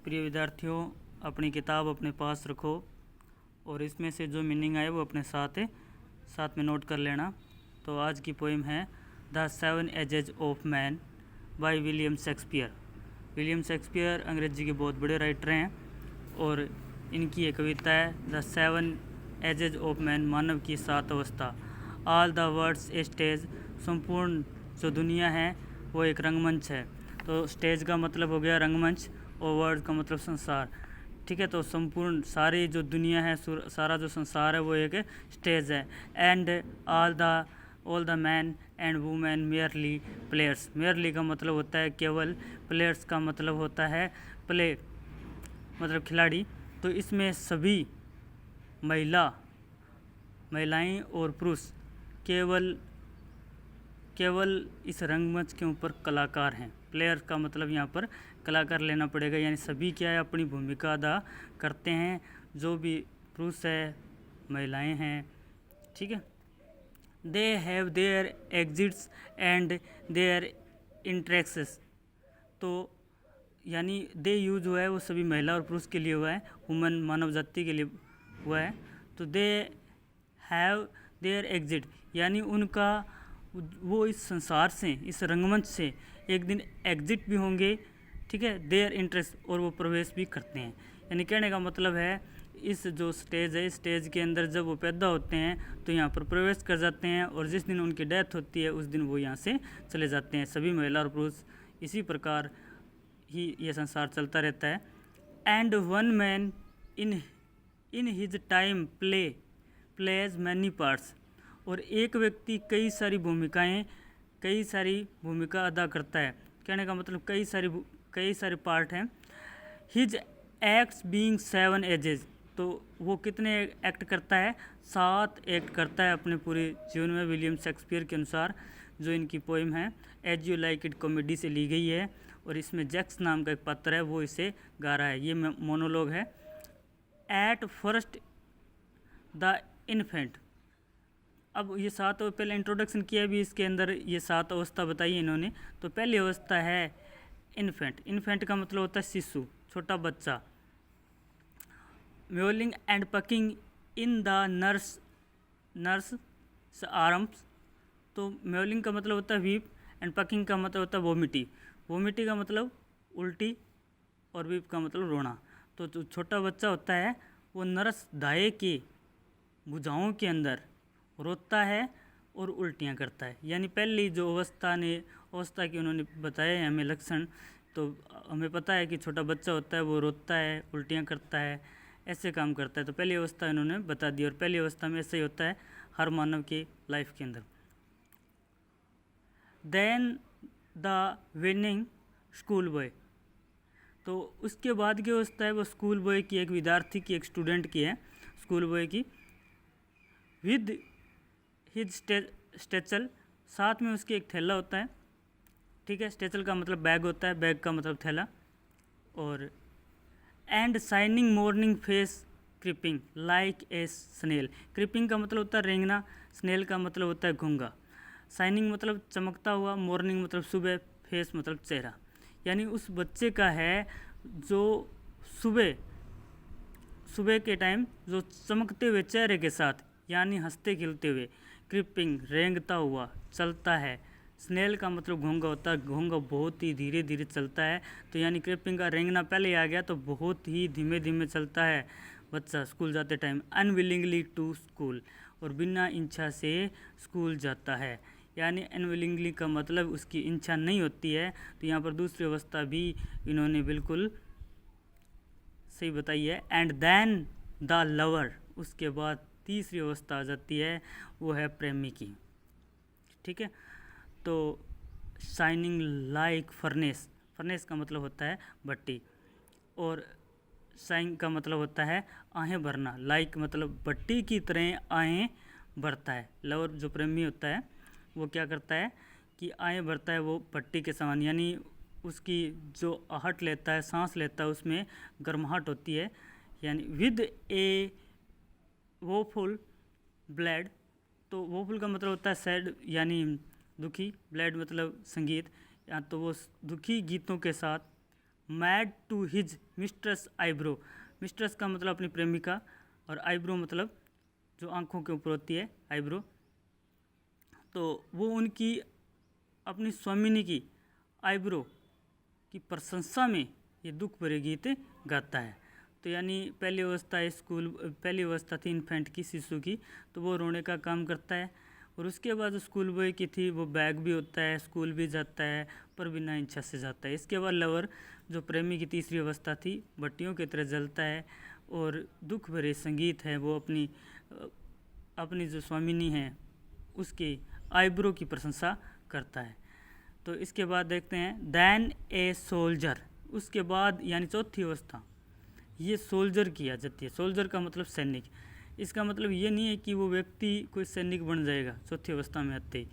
प्रिय विद्यार्थियों, अपनी किताब अपने पास रखो और इसमें से जो मीनिंग आए वो अपने साथ में नोट कर लेना। तो आज की पोइम है the 7 edges of man by William Shakespeare. William Shakespeare अंग्रेजी के बहुत बड़े राइटर हैं और इनकी एक कविता है द 7 एजेज ऑफ मैन, मानव की 7 अवस्था। All the words a stage, संपूर्ण जो दुनिया है वो एक रंगमंच है। तो स्टेज का मतलब हो गया रंगमंच और वर्ड का मतलब संसार। ठीक है, तो संपूर्ण सारी जो दुनिया है, सारा जो संसार है वो एक स्टेज है। And all the man and women merely players. Merely का मतलब होता है केवल, प्लेयर्स का मतलब होता है प्ले मतलब खिलाड़ी। तो इसमें सभी महिलाएं और पुरुष केवल इस रंगमंच के ऊपर कलाकार हैं। प्लेयर का मतलब यहाँ पर कलाकार लेना पड़ेगा, यानी सभी क्या है अपनी भूमिका अदा करते हैं, जो भी पुरुष है, महिलाएं हैं। ठीक है, they have their exits and their entrances. तो यानी दे यूज हुआ है वो सभी महिला और पुरुष के लिए हुआ है, ह्यूमन मानव जाति के लिए हुआ है। तो दे हैव देयर एग्जिट यानी उनका वो इस संसार से, इस रंगमंच से एक दिन एग्जिट भी होंगे। ठीक है, देयर इंटरेस्ट, और वो प्रवेश भी करते हैं। यानी कहने का मतलब है इस जो स्टेज है, इस स्टेज के अंदर जब वो पैदा होते हैं तो यहाँ पर प्रवेश कर जाते हैं और जिस दिन उनकी डेथ होती है उस दिन वो यहाँ से चले जाते हैं, सभी महिला और पुरुष। इसी प्रकार ही ये संसार चलता रहता है। And one man in his time plays many parts. और एक व्यक्ति कई सारी भूमिका अदा करता है। कहने का मतलब कई सारे पार्ट हैं। His acts being 7 ages. तो वो कितने एक्ट करता है? 7 एक्ट करता है अपने पूरे जीवन में, विलियम शेक्सपियर के अनुसार। जो इनकी पोइम है as you like it comedy से ली गई है और इसमें जैक्स नाम का एक पात्र है वो इसे गा रहा है। ये मोनोलॉग है। At first the infant. अब ये 7 पहले इंट्रोडक्शन किया भी, इसके अंदर ये 7 अवस्था बताई इन्होंने। तो पहली अवस्था है इन्फेंट। इन्फेंट का मतलब होता है शिशु, छोटा बच्चा। Mewling and puking in the nurse arms. तो म्योलिंग का मतलब होता है वीप एंड पकिंग का मतलब होता है वोमिटी। वोमिटी का मतलब उल्टी और वीप का मतलब रोना। तो जो छोटा बच्चा होता है वो नर्स दाए के भुजाओं के अंदर रोता है और उल्टियाँ करता है। यानी पहली जो अवस्था की उन्होंने बताए हैं हमें लक्षण। तो हमें पता है कि छोटा बच्चा होता है वो रोता है, उल्टियाँ करता है, ऐसे काम करता है। तो पहली अवस्था इन्होंने बता दी और पहली अवस्था में ऐसे ही होता है हर मानव की लाइफ के अंदर। Then the whining schoolboy. तो उसके बाद की अवस्था है वो स्कूल बॉय की, एक विद्यार्थी की, एक स्टूडेंट की है, स्कूल बॉय की। विद हिज स्टेचल, साथ में उसके एक थैला होता है। ठीक है, स्टेचल का मतलब बैग होता है, बैग का मतलब थैला। और and shining morning face creeping like a snail. Creeping का मतलब होता है रेंगना, स्नेल का मतलब होता है घोंघा। शाइनिंग मतलब चमकता हुआ, मॉर्निंग मतलब सुबह, फेस मतलब चेहरा। यानी उस बच्चे का है जो सुबह के टाइम जो चमकते हुए चेहरे के साथ, यानी हंसते खिलते हुए, क्रिपिंग रेंगता हुआ चलता है। स्नेल का मतलब घोंघा होता है, घोंघा बहुत ही धीरे धीरे चलता है। तो यानी क्रिपिंग का रेंगना पहले आ गया, तो बहुत ही धीमे धीमे चलता है बच्चा स्कूल जाते टाइम। अनविलिंगली टू स्कूल, और बिना इच्छा से स्कूल जाता है। यानी अनविलिंगली का मतलब उसकी इच्छा नहीं होती है। तो यहाँ पर दूसरी अवस्था भी इन्होंने बिल्कुल सही बताई है। एंड देन द लवर, उसके बाद तीसरी अवस्था आ जाती है, वो है प्रेमी की। ठीक है, तो शाइनिंग लाइक फर्नेस। फर्नेस का मतलब होता है भट्टी, और शाइन का मतलब होता है आहें भरना। लाइक मतलब भट्टी की तरह आहें भरता है। लवर जो प्रेमी होता है वो क्या करता है कि आहें भरता है वो भट्टी के समान। यानी उसकी जो आहट लेता है, सांस लेता है, उसमें गर्माहट होती है। यानी विद ए वोफुल ब्लैड। तो वोफुल का मतलब होता है सैड, यानी दुखी। ब्लैड मतलब संगीत। या तो वो दुखी गीतों के साथ made to his mistress eyebrow. Mistress का मतलब अपनी प्रेमिका, और आईब्रो मतलब जो आंखों के ऊपर होती है आईब्रो। तो वो उनकी अपनी स्वामिनी की आईब्रो की प्रशंसा में ये दुख भरे गीत गाता है। तो यानी पहली अवस्था थी इन्फेंट की, शिशु की, तो वो रोने का काम करता है। और उसके बाद जो स्कूल बॉय की थी वो बैग भी होता है, स्कूल भी जाता है, पर बिना इच्छा से जाता है। इसके बाद लवर जो प्रेमी की तीसरी अवस्था थी बत्तियों की तरह जलता है, और दुख भरे संगीत है वो अपनी जो स्वामिनी है उसकी आईब्रो की प्रशंसा करता है। तो इसके बाद देखते हैं दैन ए सोल्जर। उसके बाद यानी चौथी अवस्था ये सोल्जर की आ जाती है। सोल्जर का मतलब सैनिक। इसका मतलब ये नहीं है कि वो व्यक्ति कोई सैनिक बन जाएगा चौथी अवस्था में आते ही,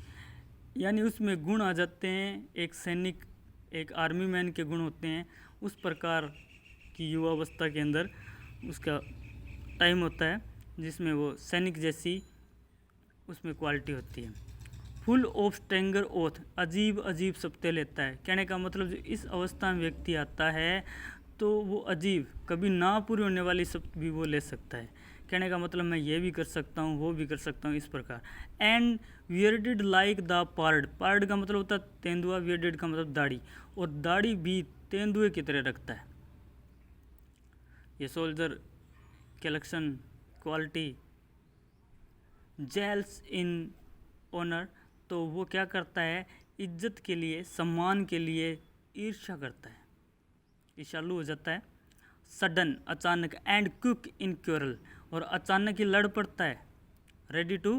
यानी उसमें गुण आ जाते हैं। एक सैनिक, एक आर्मी मैन के गुण होते हैं, उस प्रकार की युवावस्था के अंदर उसका टाइम होता है जिसमें वो सैनिक जैसी उसमें क्वालिटी होती है। फुल ऑफ स्ट्रेंगर ओथ, अजीब अजीब शब्दें लेता है। कहने का मतलब जो इस अवस्था में व्यक्ति आता है तो वो अजीब, कभी ना पूरी होने वाली शब्द भी वो ले सकता है। कहने का मतलब मैं ये भी कर सकता हूँ, वो भी कर सकता हूँ, इस प्रकार। And bearded like the pard. Pard का मतलब होता है तेंदुआ, वियर्डेड का मतलब दाढ़ी, और दाढ़ी भी तेंदुए की तरह रखता है। ये सोल्जर के लक्षण, क्वालिटी। जेल्स इन ऑनर, तो वो क्या करता है, इज्जत के लिए, सम्मान के लिए ईर्ष्या करता है, ईर्ष्यालु हो जाता है। सडन, अचानक। एंड क्विक इन क्यूरल, और अचानक ही लड़ पड़ता है। रेडी टू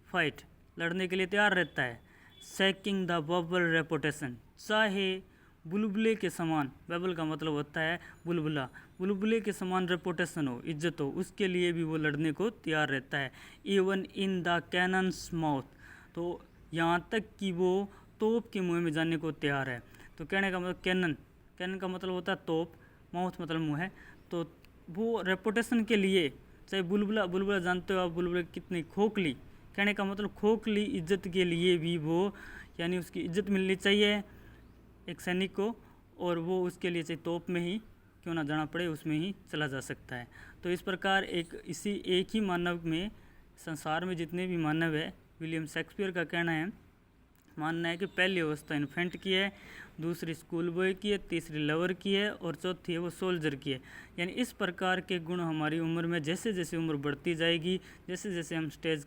फाइट, लड़ने के लिए तैयार रहता है। सेकिंग द बबल रेपुटेशन, चाहे बुलबुले के समान, बबल का मतलब होता है बुलबुला, बुलबुले के समान रेपुटेशन हो, इज्जत हो, उसके लिए भी वो लड़ने को तैयार रहता है। Even in the cannons mouth, तो यहाँ तक कि वो तोप के मुँह में जाने को तैयार है। तो कहने का मतलब कैनन का मतलब होता है तोप, माउथ मतलब मुँह है। तो वो रेपुटेशन के लिए, चाहे बुलबुला जानते हो आप, बुलबुला कितनी खोखली, कहने का मतलब खोखली इज्जत के लिए भी वो, यानी उसकी इज्जत मिलनी चाहिए एक सैनिक को, और वो उसके लिए चाहे तोप में ही क्यों ना जाना पड़े उसमें ही चला जा सकता है। तो इस प्रकार एक ही मानव में, संसार में जितने भी मानव है, विलियम शेक्सपियर का कहना है, मानना है कि पहली अवस्था इन्फेंट की है, दूसरी स्कूल बॉय की है, तीसरी लवर की है, और चौथी है वो सोल्जर की है। यानी इस प्रकार के गुण हमारी उम्र में जैसे जैसे उम्र बढ़ती जाएगी, जैसे जैसे हम स्टेज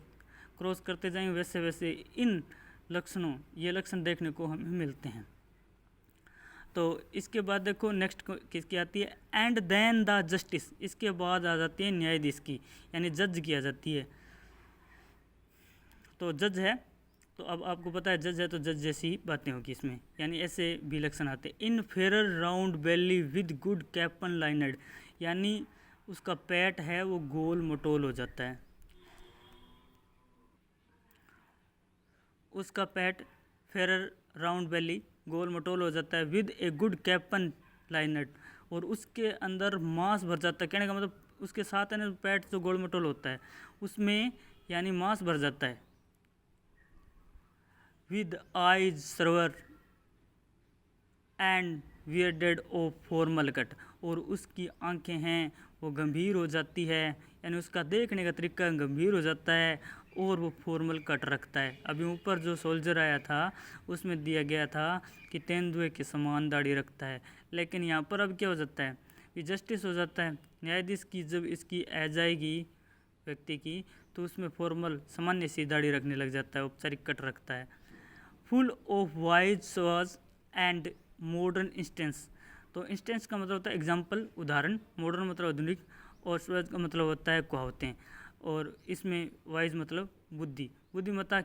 क्रॉस करते जाएंगे, वैसे वैसे इन लक्षणों, ये लक्षण देखने को हमें मिलते हैं। तो इसके बाद देखो नेक्स्ट किसकी आती है, एंड देन द जस्टिस। इसके बाद आ जाती है न्यायाधीश की, यानी जज की आ जाती है। तो जज है, तो अब आपको पता है जज है तो जज जैसी ही बातें होगी इसमें, यानी ऐसे भी लक्षण आते हैं। In fair round belly with good capon lined, यानी उसका पेट है वो गोल मटोल हो जाता है, उसका पेट फेरर राउंड बेली गोल मटोल हो जाता है। विद ए गुड कैपन लाइनड, और उसके अंदर मांस भर जाता है। कहने का मतलब उसके साथ है ना पेट जो गोल मटोल होता है उसमें यानी मांस भर जाता है। With eyes severe and bearded of formal cut, और उसकी आंखें हैं वो गंभीर हो जाती है, यानी उसका देखने का तरीका गंभीर हो जाता है, और वो फॉर्मल कट रखता है। अभी ऊपर जो सोल्जर आया था उसमें दिया गया था कि तेंदुए के समान दाढ़ी रखता है, लेकिन यहाँ पर अब क्या हो जाता है, ये जस्टिस हो जाता है। न्यायाधीश की जब इसकी आ जाएगी व्यक्ति की, तो उसमें फॉर्मल सामान्य सी दाढ़ी रखने लग जाता है, औपचारिक कट रखता है। Full of wise saws and modern instances, तो इंस्टेंस का मतलब होता है एग्जाम्पल, उदाहरण, मॉडर्न मतलब आधुनिक, और सवाज का मतलब होता है कहावतें, और इसमें वाइज मतलब बुद्धिमत्ता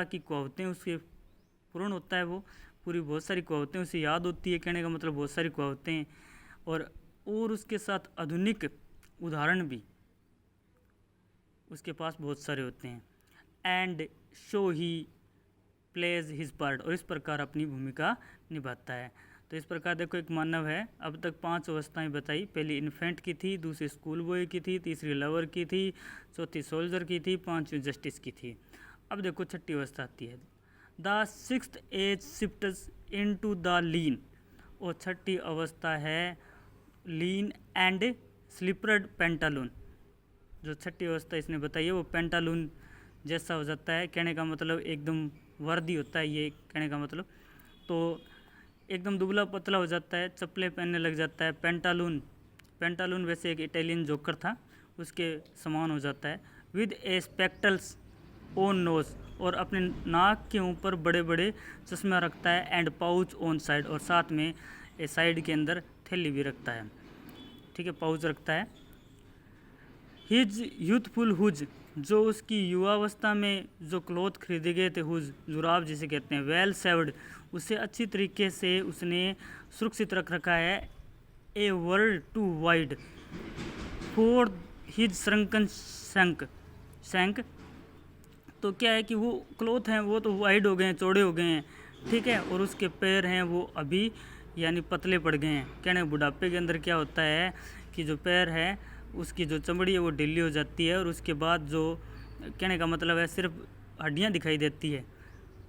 की कहावतें उसके पूर्ण होता है, वो पूरी बहुत सारी कहावतें उसे याद होती है, कहने का मतलब बहुत सारी कहावतें, और उसके साथ आधुनिक उदाहरण भी उसके पास बहुत सारे होते हैं। And show he plays his part, और इस प्रकार अपनी भूमिका निभाता है। तो इस प्रकार देखो एक मानव है, अब तक 5 अवस्थाएं बताई, पहली इन्फेंट की थी, दूसरी स्कूल बॉय की थी, तीसरी लवर की थी, चौथी सोल्जर की थी, 5वीं जस्टिस की थी। अब देखो छठी अवस्था आती है, the sixth age shifts into the lean, और छठी अवस्था है लीन एंड स्लीपर्ड पेंटालून। जो छठी अवस्था इसने बताई है वो पेंटालून जैसा हो जाता है, कहने का मतलब एकदम वर्दी होता है ये, कहने का मतलब तो एकदम दुबला पतला हो जाता है, चप्पलें पहनने लग जाता है। पेंटालून, पेंटालून वैसे एक इटालियन जोकर था, उसके समान हो जाता है। With a spectacles on nose, और अपने नाक के ऊपर बड़े बड़े चश्मा रखता है। एंड पाउच ऑन साइड, और साथ में ए साइड के अंदर थैली भी रखता है, ठीक है, पाउच रखता है। हिज यूथफुल हुज, जो उसकी युवावस्था में जो क्लॉथ खरीदे गए थे, हुज जुराब जिसे कहते हैं, वेल सेव्ड, उसे अच्छी तरीके से उसने सुरक्षित रख रखा है। A world too wide for his shrunken shank, तो क्या है कि वो क्लॉथ हैं वो तो वाइड हो गए हैं, चौड़े हो गए हैं, ठीक है, और उसके पैर हैं वो अभी यानी पतले पड़ गए हैं। कहने बुढ़ापे के अंदर क्या होता है कि जो पैर है उसकी जो चमड़ी है वो ढीली हो जाती है, और उसके बाद जो कहने का मतलब है सिर्फ हड्डियां दिखाई देती है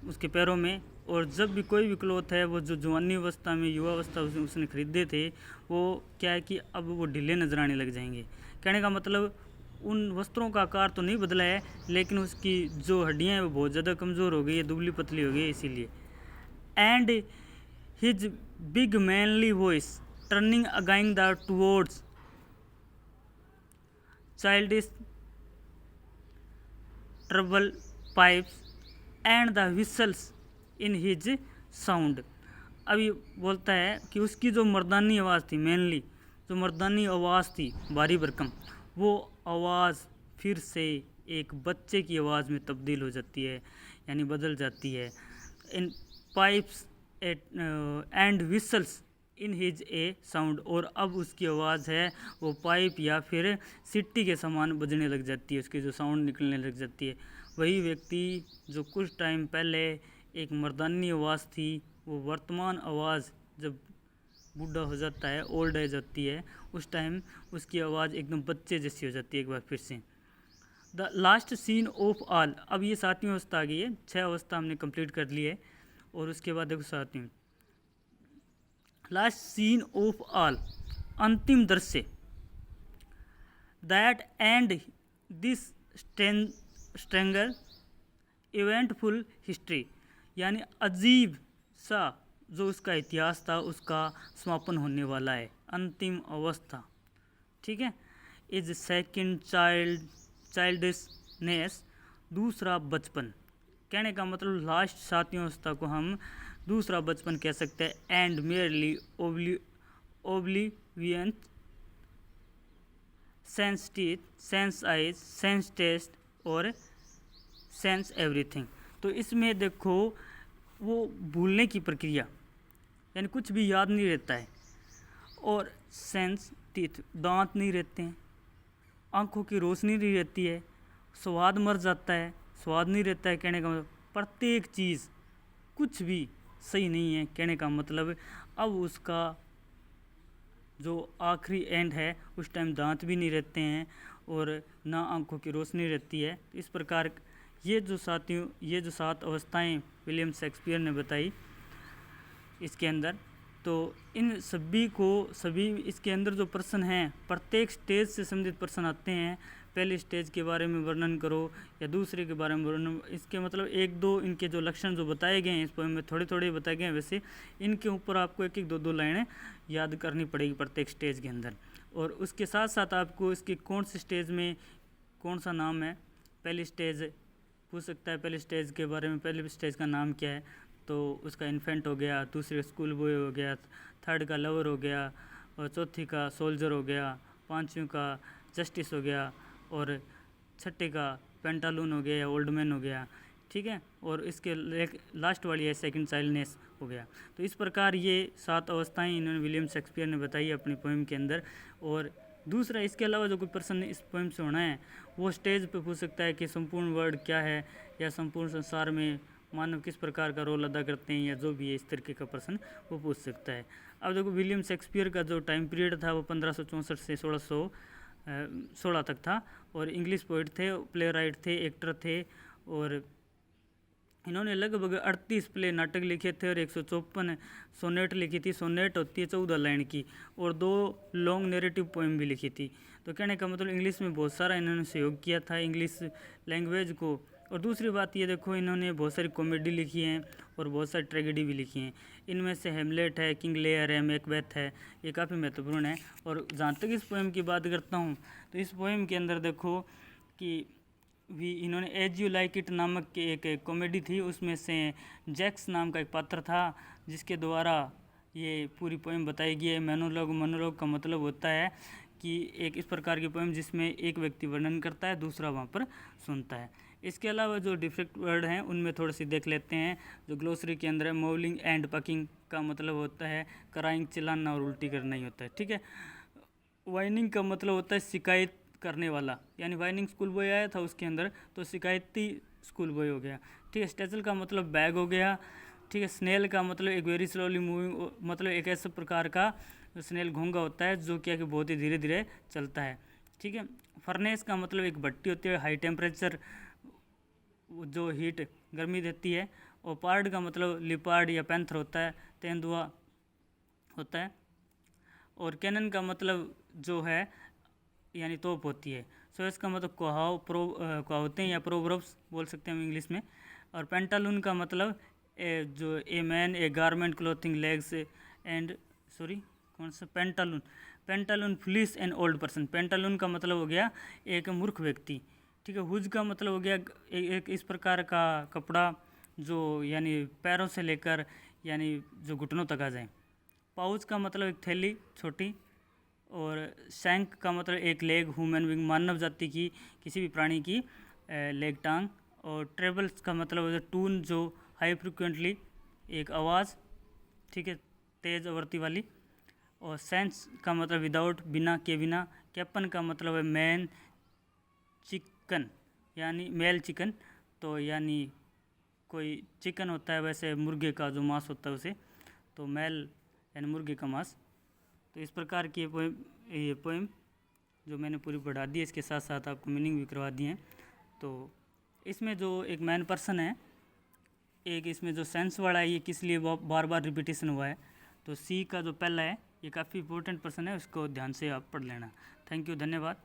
उसके पैरों में। और जब भी कोई भी क्लॉथ है वो जो जवानी अवस्था में, युवा अवस्था उसने खरीदे थे, वो क्या है कि अब वो ढीले नजर आने लग जाएंगे। कहने का मतलब उन वस्त्रों का आकार तो नहीं बदला है, लेकिन उसकी जो हड्डियां हैं वो बहुत ज़्यादा कमज़ोर हो गई है, दुबली पतली हो गई है, इसीलिए। And his big manly voice turning again the towards childish treble pipes and the whistles in his sound। अब ये बोलता है कि उसकी जो मर्दानी आवाज़ थी, मेनली जो मर्दानी आवाज़ थी भारी भरकम, वो आवाज़ फिर से एक बच्चे की आवाज़ में तब्दील हो जाती है, यानी बदल जाती है। In pipes and whistles in his a sound, और अब उसकी आवाज़ है वो पाइप या फिर सिट्टी के समान बजने लग जाती है, उसकी जो साउंड निकलने लग जाती है। वही व्यक्ति जो कुछ टाइम पहले एक मर्दानी आवाज़ थी, वो वर्तमान आवाज़ जब बूढ़ा हो जाता है, ओल्ड एज होती है, उस टाइम उसकी आवाज़ एकदम बच्चे जैसी हो जाती है एक बार फिर से। The last scene of all, अब ये 7वीं अवस्था आ गई है, 6 अवस्था हमने कंप्लीट कर ली है, और उसके बाद देखो 7वीं लास्ट सीन ऑफ ऑल, अंतिम दृश्य। That and this stranger eventful history, यानी अजीब सा जो उसका इतिहास था उसका समापन होने वाला है, अंतिम अवस्था, ठीक है। इज सेकंड चाइल्डिशनेस, दूसरा बचपन, कहने का मतलब लास्ट 7वीं अवस्था को हम दूसरा बचपन कह सकते हैं। And merely oblivion sans teeth, sans eyes, sans taste और सेंस एवरीथिंग। तो इसमें देखो वो भूलने की प्रक्रिया, यानी कुछ भी याद नहीं रहता है, और सेंस टीथ, दांत नहीं रहते हैं, आंखों की रोशनी नहीं रहती है, स्वाद मर जाता है, स्वाद नहीं रहता है, कहने का मतलब प्रत्येक चीज़ कुछ भी सही नहीं है, कहने का मतलब अब उसका जो आखिरी एंड है उस टाइम दांत भी नहीं रहते हैं और ना आंखों की रोशनी रहती है। इस प्रकार ये जो 7 अवस्थाएं विलियम शेक्सपियर ने बताई इसके अंदर, तो इन सभी इसके अंदर जो प्रश्न हैं, प्रत्येक स्टेज से संबंधित प्रश्न आते हैं। पहले स्टेज के बारे में वर्णन करो या दूसरे के बारे में वर्णन, इसके मतलब 1-2 इनके जो लक्षण जो बताए गए हैं इस पोएम में, थोड़े बताए गए हैं, वैसे इनके ऊपर आपको 1-1, 2-2 लाइनें याद करनी पड़ेगी प्रत्येक स्टेज के अंदर। और उसके साथ साथ आपको इसके कौन से स्टेज में कौन सा नाम है, पहली स्टेज पूछ सकता है, पहले स्टेज के बारे में, पहले स्टेज का नाम क्या है, तो उसका इन्फेंट हो गया, दूसरे स्कूल बॉय हो गया, थर्ड का लवर हो गया, और चौथी का सोल्जर हो गया, 5वीं का जस्टिस हो गया, और छठे का पेंटालून हो गया या ओल्ड मैन हो गया, ठीक है। और इसके लास्ट वाली है सेकंड चाइल्डनेस हो गया। तो इस प्रकार ये 7 अवस्थाएं इन्होंने विलियम शेक्सपियर ने बताई अपनी पोएम के अंदर। और दूसरा, इसके अलावा जो कोई प्रश्न इस पोएम से होना है वो स्टेज पे पूछ सकता है कि संपूर्ण वर्ल्ड क्या है, या संपूर्ण संसार में मानव किस प्रकार का रोल अदा करते हैं, या जो भी है इस तरीके का प्रश्न वो पूछ सकता है। अब देखो विलियम शेक्सपियर का जो टाइम पीरियड था वो 1564 से 1616 तक था, और इंग्लिश पोइट थे, प्ले राइट थे, एक्टर थे, और इन्होंने लगभग 38 प्ले नाटक लिखे थे और 154 सोनेट लिखी थी। सोनेट होती है 14 लाइन की, और 2 लॉन्ग नैरेटिव पोएम भी लिखी थी। तो कहने का मतलब इंग्लिश में बहुत सारा इन्होंने सहयोग किया था इंग्लिश लैंग्वेज को। और दूसरी बात ये देखो, इन्होंने बहुत सारी कॉमेडी लिखी हैं और बहुत सारी ट्रेजेडी भी लिखी हैं। इनमें से हेमलेट है, किंग लेयर है, मैकबेथ है, ये काफ़ी महत्वपूर्ण है। और जहाँ तक इस पोएम की बात करता हूँ तो इस पोएम के अंदर देखो कि भी इन्होंने एज यू लाइक इट नामक के एक कॉमेडी थी, उसमें से जैक्स नाम का एक पात्र था जिसके द्वारा ये पूरी पोएम बताई गई है। मोनोलॉग का मतलब होता है कि एक इस प्रकार की पोएम जिसमें एक व्यक्ति वर्णन करता है, दूसरा वहाँ पर सुनता है। इसके अलावा जो डिफरेंट वर्ड हैं उनमें थोड़े से देख लेते हैं। जो ग्लोसरी के अंदर है, मौलिंग एंड पकिंग का मतलब होता है कराइंग, चिल्लाना और उल्टी करना ही होता है, ठीक है। वाइनिंग का मतलब होता है शिकायत करने वाला, यानी वाइनिंग स्कूल बॉय आया था उसके अंदर, तो शिकायती स्कूल बॉय हो गया, ठीक है। स्टेचल का मतलब बैग हो गया, ठीक है। स्नेल का मतलब एक वेरी स्लोली मूविंग, मतलब एक ऐसे प्रकार का स्नेल घोंगा होता है जो क्या कि बहुत ही धीरे धीरे चलता है, ठीक है। फर्नेस का मतलब एक भट्टी होती है, हाई टेम्परेचर जो हीट गर्मी देती है। और पार्ड का मतलब लिपार्ड या पैंथर होता है, तेंदुआ होता है। और कैनन का मतलब जो है यानी तोप होती है। सो इसका मतलब कहावतें या प्रोवर्ब्स बोल सकते हैं हम इंग्लिश में। और पेंटालून का मतलब जो a man A garment clothing legs and कौन सा Pantaloons fleece an old person. Pantaloons का मतलब हो गया एक मूर्ख व्यक्ति, ठीक है। हुज का मतलब हो गया एक इस प्रकार का कपड़ा जो यानी पैरों से लेकर यानी जो घुटनों तक आ जाए। पाउच का मतलब एक थैली छोटी। और शैंक का मतलब एक लेग, ह्यूमन विंग मानव जाति की किसी भी प्राणी की लेग टांग। और ट्रेबल्स का मतलब है टून जो हाई फ्रिक्वेंटली एक आवाज़, ठीक है, तेज आवृत्ति वाली। और सेंस का मतलब विदाउट, बिना के बिना। कैपन का मतलब है मैन चिकन यानी मेल चिकन, तो यानी कोई चिकन होता है वैसे मुर्गे का जो मांस होता है उसे, तो मेल यानी मुर्गे का मांस। तो इस प्रकार की ये पोएम जो मैंने पूरी पढ़ा दी है, इसके साथ साथ आपको मीनिंग भी करवा दिए हैं। तो इसमें जो एक मैन पर्सन है, एक इसमें जो सेंस वाला है, ये किस लिए बार बार रिपीटेशन हुआ है, तो सी का जो पहला है ये काफ़ी इंपॉर्टेंट पर्सन है, उसको ध्यान से आप पढ़ लेना। थैंक यू, धन्यवाद।